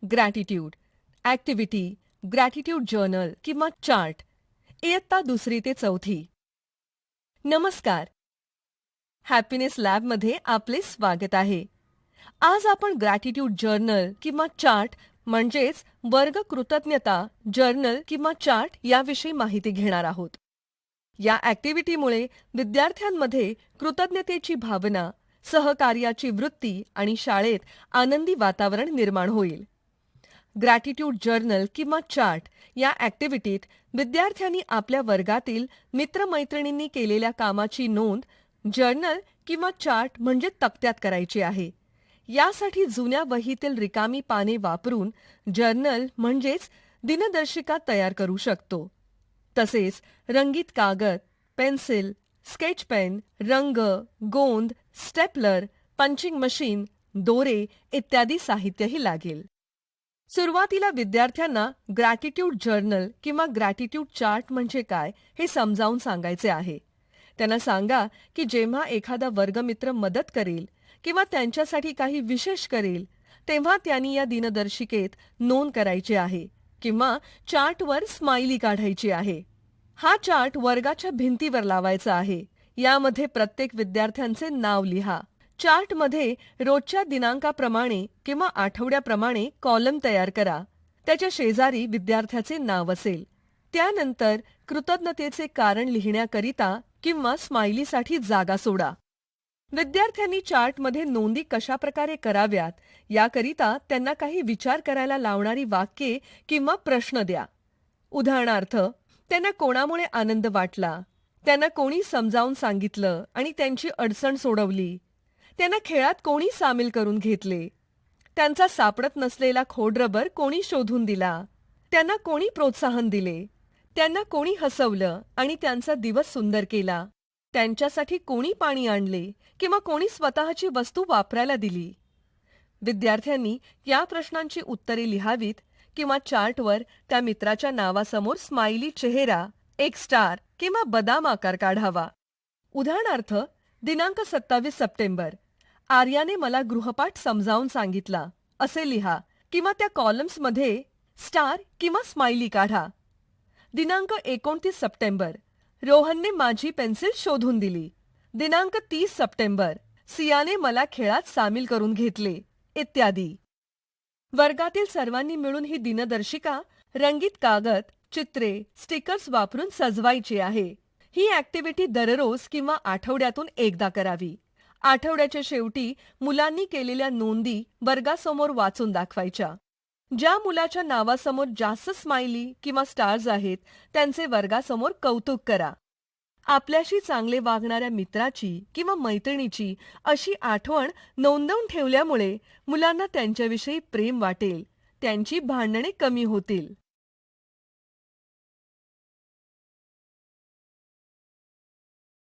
Gratitude, activity, gratitude journal किंवा chart, इयत्ता 2री ते 4थी. नमस्कार. हॅपीनेस लॅबमध्ये आपले स्वागत आहे. आज आपण ग्रॅटिट्यूड जर्नल किंवा चार्ट म्हणजेच वर्ग कृतज्ञता जर्नल किंवा चार्ट याविषयी माहिती घेणार आहोत. या ॲक्टिव्हिटीमुळे विद्यार्थ्यांमध्ये कृतज्ञतेची भावना, सहकार्याची वृत्ती आणि शाळेत आनंदी वातावरण निर्माण होईल. ग्रॅटिट्यूड जर्नल किंवा चार्ट या ॲक्टिव्हिटीत विद्यार्थ्यांनी आपल्या वर्गातील मित्रमैत्रिणींनी केलेल्या कामाची नोंद जर्नल किंवा चार्ट म्हणजे तक्त्यात करायची आहे. यासाठी जुन्या वहीतील रिकामी पाने वापरून जर्नल म्हणजेच दिनदर्शिका तयार करू शकतो. तसेच रंगीत कागद, पेन्सिल, स्केच पेन, रंग, गोंद, स्टेपलर, पंचिंग मशीन, दोरे इत्यादी साहित्यही लागेल. सुरुवातीला विद्यार्थ्यांना ग्रॅटिट्यूड जर्नल किंवा ग्रॅटिट्यूड चार्ट म्हणजे काय हे समजावून सांगायचे आहे. त्यांना सांगा की जेव्हा एखादा वर्गमित्र मदत करेल किंवा त्यांच्यासाठी काही विशेष करेल तेव्हा त्यांनी या दिनदर्शिकेत नोंद करायची आहे किंवा चार्टवर स्माइली काढायची आहे. हा चार्ट वर्गाच्या भिंतीवर लावायचा आहे. यामध्ये प्रत्येक विद्यार्थ्यांचे नाव लिहा. चार्टमध्ये रोजच्या दिनांकाप्रमाणे किंवा आठवड्याप्रमाणे कॉलम तयार करा. त्याच्या शेजारी विद्यार्थ्याचे नाव असेल. त्यानंतर कृतज्ञतेचे कारण लिहिण्याकरिता किंवा स्माइलीसाठी जागा सोडा. विद्यार्थ्यांनी चार्टमध्ये नोंदी कशाप्रकारे कराव्यात याकरिता त्यांना काही विचार करायला लावणारी वाक्ये किंवा प्रश्न द्या. उदाहरणार्थ, त्यांना कोणामुळे आनंद वाटला, त्यांना कोणी समजावून सांगितलं आणि त्यांची अडचण सोडवली, त्यांना खेळात कोणी सामील करून घेतले, त्यांचा सापडत नसलेला खोडरबर कोणी शोधून दिला, त्यांना कोणी प्रोत्साहन दिले, त्यांना कोणी हसवलं आणि त्यांचा दिवस सुंदर केला, त्यांच्यासाठी कोणी पाणी आणले किंवा कोणी स्वतःची वस्तू वापरायला दिली. विद्यार्थ्यांनी या प्रश्नांची उत्तरे लिहावीत किंवा चार्टवर त्या मित्राच्या नावासमोर स्माइली चेहरा, एक स्टार किंवा बदाम आकार काढावा. उदाहरणार्थ, दिनांक 27 सप्टेंबर, आर्याने मला गृहपाठ समजावून सांगितला असे लिहा किंवा त्या कॉलम्समध्ये स्टार किंवा स्माइली काढा. दिनांक 29 सप्टेंबर, रोहनने माझी पेन्सिल शोधून दिली. दिनांक 30 सप्टेंबर, सियाने मला खेळात सामील करून घेतले इत्यादी. वर्गातील सर्वांनी मिळून ही दिनदर्शिका रंगीत कागद, चित्रे, स्टिकर्स वापरून सजवायची आहे. ही ॲक्टिव्हिटी दररोज किंवा आठवड्यातून एकदा करावी. आठवड्याच्या शेवटी मुलांनी केलेल्या नोंदी वर्गासमोर वाचून दाखवायच्या. ज्या मुलाच्या नावासमोर जास्त स्माइली किंवा स्टार्स आहेत त्यांचे वर्गासमोर कौतुक करा. आपल्याशी चांगले वागणाऱ्या मित्राची किंवा मैत्रिणीची अशी आठवण नोंदवून ठेवल्यामुळे मुलांना त्यांच्याविषयी प्रेम वाटेल, त्यांची भांडणे कमी होतील.